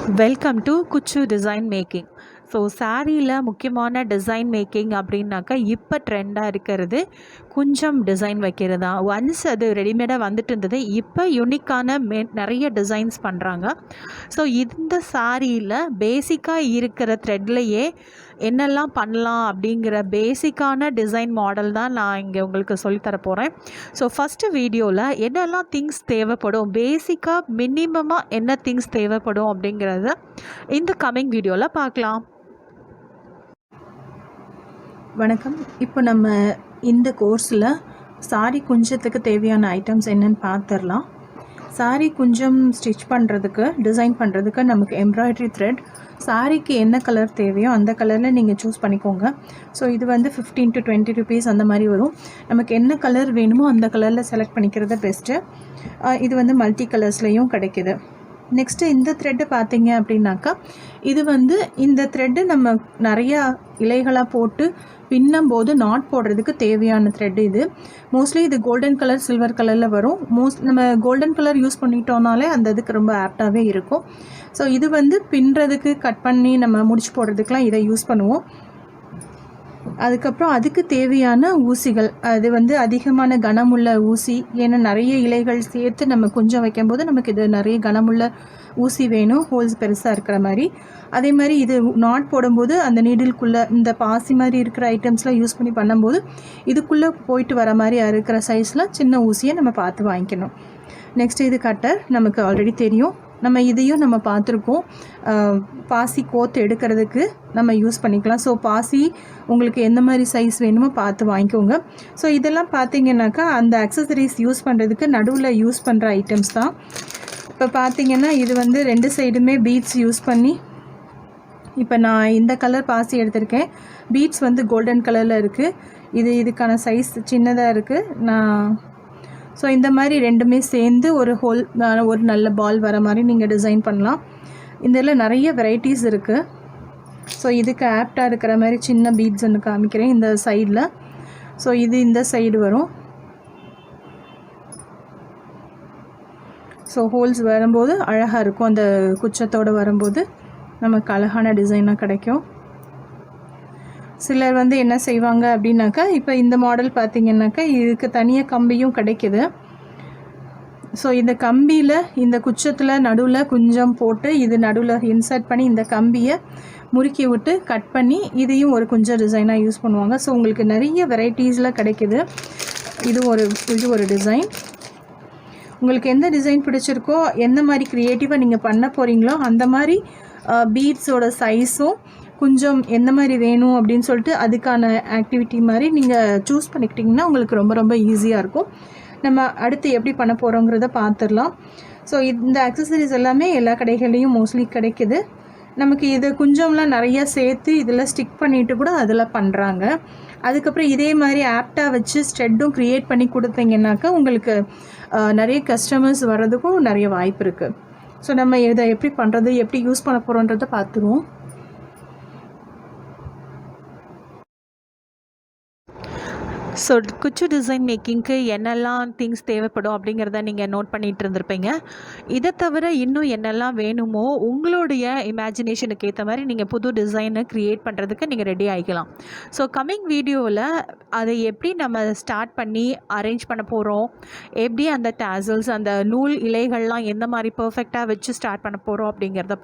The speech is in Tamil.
Welcome to kuchu design making. ஸோ சாரியில் முக்கியமான டிசைன் மேக்கிங் அப்படின்னாக்கா இப்போ ட்ரெண்டாக இருக்கிறது குஞ்சம் டிசைன் வைக்கிறது தான். ஒன்ஸ் அது ரெடிமேடாக வந்துட்டு இருந்தது, இப்போ யூனிக்கான நிறைய டிசைன்ஸ் பண்ணுறாங்க. ஸோ இந்த சாரியில் பேசிக்காக இருக்கிற த்ரெட்லையே என்னெல்லாம் பண்ணலாம் அப்படிங்கிற பேசிக்கான டிசைன் மாடல் தான் நான் இங்கே உங்களுக்கு சொல்லித்தர போகிறேன். ஸோ ஃபஸ்ட்டு வீடியோவில் என்னெல்லாம் திங்ஸ் தேவைப்படும், பேசிக்காக மினிமமாக என்ன திங்ஸ் தேவைப்படும் அப்படிங்கிறத இந்த கம்மிங் வீடியோவில் பார்க்கலாம். வணக்கம். இப்போ நம்ம இந்த கோர்ஸில் சாரி குஞ்சத்துக்கு தேவையான ஐட்டம்ஸ் என்னென்னு பார்த்துடலாம். சாரி குஞ்சம் ஸ்டிச் பண்ணுறதுக்கு, டிசைன் பண்ணுறதுக்கு நமக்கு எம்ப்ராய்டரி த்ரெட், சாரிக்கு என்ன கலர் தேவையோ அந்த கலரில் நீங்கள் சூஸ் பண்ணிக்கோங்க. ஸோ இது வந்து 15 to 20 rupees அந்த மாதிரி வரும். நமக்கு என்ன கலர் வேணுமோ அந்த கலரில் செலக்ட் பண்ணிக்கிறது பெஸ்ட்டு. இது வந்து மல்டி கலர்ஸ்லேயும் கிடைக்கிது. நெக்ஸ்ட்டு இந்த த்ரெட்டு பார்த்தீங்க அப்படின்னாக்கா, இது வந்து இந்த த்ரெட்டு நம்ம நிறையா இலைகளாக போட்டு பின்னும்போது நாட் போடுறதுக்கு தேவையான த்ரெட் இது. மோஸ்ட்லி இது கோல்டன் கலர், சில்வர் கலரில் வரும். நம்ம கோல்டன் கலர் யூஸ் பண்ணிட்டோம்னாலே அந்த இதுக்கு ரொம்ப ஆப்டாகவே இருக்கும். ஸோ இது வந்து பின்னுறதுக்கு, கட் பண்ணி நம்ம முடிச்சு போடுறதுக்கெலாம் இதை யூஸ் பண்ணுவோம். அதுக்கப்புறம் அதுக்கு தேவையான ஊசிகள், அது வந்து அதிகமான கனமுள்ள ஊசி. ஏன்னா நிறைய இலைகள் சேர்த்து நம்ம குஞ்சம் வைக்கும்போது நமக்கு இது நிறைய கனமுள்ள ஊசி வேணும், ஹோல்ஸ் பெருசாக இருக்கிற மாதிரி. அதே மாதிரி இது நாட் போடும்போது அந்த நீடிலுக்குள்ளே இந்த பாசி மாதிரி இருக்கிற ஐட்டம்ஸ்லாம் யூஸ் பண்ணி பண்ணும்போது இதுக்குள்ளே போயிட்டு வர மாதிரி இருக்கிற சைஸில் சின்ன ஊசியை நம்ம பார்த்து வாங்கிக்கணும். நெக்ஸ்ட்டு இது கட்டர், நமக்கு ஆல்ரெடி தெரியும். நம்ம இதையும் நம்ம பார்த்துருக்கோம். பாசி கோத்து எடுக்கிறதுக்கு நம்ம யூஸ் பண்ணிக்கலாம். ஸோ பாசி உங்களுக்கு எந்த மாதிரி சைஸ் வேணுமோ பார்த்து வாங்கிக்கோங்க. ஸோ இதெல்லாம் பார்த்திங்கனாக்கா அந்த அக்சசரிஸ் யூஸ் பண்ணுறதுக்கு நடுவில் யூஸ் பண்ணுற ஐட்டம்ஸ் தான். இப்போ பார்த்திங்கன்னா இது வந்து 2 சைடுமே பீட்ஸ் யூஸ் பண்ணி, இப்போ நான் இந்த கலர் பாசி எடுத்திருக்கேன். பீட்ஸ் வந்து கோல்டன் கலரில் இருக்குது. இதுக்கான சைஸ் சின்னதாக இருக்குது. ஸோ இந்த மாதிரி ரெண்டுமே சேர்ந்து ஒரு நல்ல பால் வர மாதிரி நீங்கள் டிசைன் பண்ணலாம். இதில் நிறைய வெரைட்டிஸ் இருக்குது. ஸோ இதுக்கு ஆப்டாக இருக்கிற மாதிரி சின்ன பீட்ஸ் ஒன்று காமிக்கிறேன் இந்த சைடில். ஸோ இது இந்த சைடு வரும். ஸோ ஹோல்ஸ் வரும்போது அழகாக இருக்கும். அந்த குச்சத்தோடு வரும்போது நமக்கு அழகான டிசைனாக கிடைக்கும். சிலர் வந்து என்ன செய்வாங்க அப்படின்னாக்கா, இப்போ இந்த மாடல் பார்த்திங்கனாக்கா இதுக்கு தனியாக கம்பியும் கிடைக்கிது. ஸோ இந்த கம்பியில், இந்த குச்சத்தில் நடுவில் குஞ்சம் போட்டு இது நடுவில் இன்சர்ட் பண்ணி இந்த கம்பியை முறுக்கி விட்டு கட் பண்ணி இதையும் ஒரு குஞ்ச டிசைனாக யூஸ் பண்ணுவாங்க. ஸோ உங்களுக்கு நிறைய வெரைட்டிஸில் கிடைக்கிது. இது ஒரு டிசைன். உங்களுக்கு எந்த டிசைன் பிடிச்சிருக்கோ, எந்த மாதிரி க்ரியேட்டிவாக நீங்கள் பண்ண போகிறீங்களோ அந்த மாதிரி பீட்ஸோட சைஸும் கொஞ்சம் எந்த மாதிரி வேணும் அப்படின்னு சொல்லிட்டு அதுக்கான ஆக்டிவிட்டி மாதிரி நீங்கள் சூஸ் பண்ணிக்கிட்டிங்கன்னா உங்களுக்கு ரொம்ப ரொம்ப ஈஸியாக இருக்கும். நம்ம அடுத்து எப்படி பண்ண போகிறோங்கிறத பார்த்துடலாம். ஸோ இந்த அக்சசரிஸ் எல்லாமே எல்லா கடைகள்லேயும் மோஸ்ட்லி கிடைக்கிது. நமக்கு இது குஞ்சம்லாம் நிறையா சேர்த்து இதில் ஸ்டிக் பண்ணிவிட்டு கூட அதில் பண்ணுறாங்க. அதுக்கப்புறம் இதே மாதிரி ஆப்டாக வச்சு ஸ்ட்ரெட்டும் க்ரியேட் பண்ணி கொடுத்தீங்கன்னாக்கா உங்களுக்கு நிறைய கஸ்டமர்ஸ் வர்றதுக்கும் நிறைய வாய்ப்பு இருக்குது. ஸோ நம்ம இதை எப்படி பண்ணுறது, எப்படி யூஸ் பண்ண போகிறோன்றதை பார்த்துருவோம். ஸோ குச்சு டிசைன் மேக்கிங்க்கு என்னெல்லாம் திங்ஸ் தேவைப்படும் அப்படிங்கிறத நீங்கள் நோட் பண்ணிகிட்டு இருந்திருப்பீங்க. இதை தவிர இன்னும் என்னெல்லாம் வேணுமோ உங்களுடைய இமேஜினேஷனுக்கு ஏற்ற மாதிரி நீங்கள் புது டிசைனை க்ரியேட் பண்ணுறதுக்கு நீங்கள் ரெடி ஆகிக்கலாம். ஸோ கம்மிங் வீடியோவில் அதை எப்படி நம்ம ஸ்டார்ட் பண்ணி அரேஞ்ச் பண்ண போகிறோம், எப்படி அந்த டேசல்ஸ், அந்த நூல் இலைகள்லாம் எந்த மாதிரி பர்ஃபெக்டாக வச்சு ஸ்டார்ட் பண்ண போகிறோம் அப்படிங்கிறத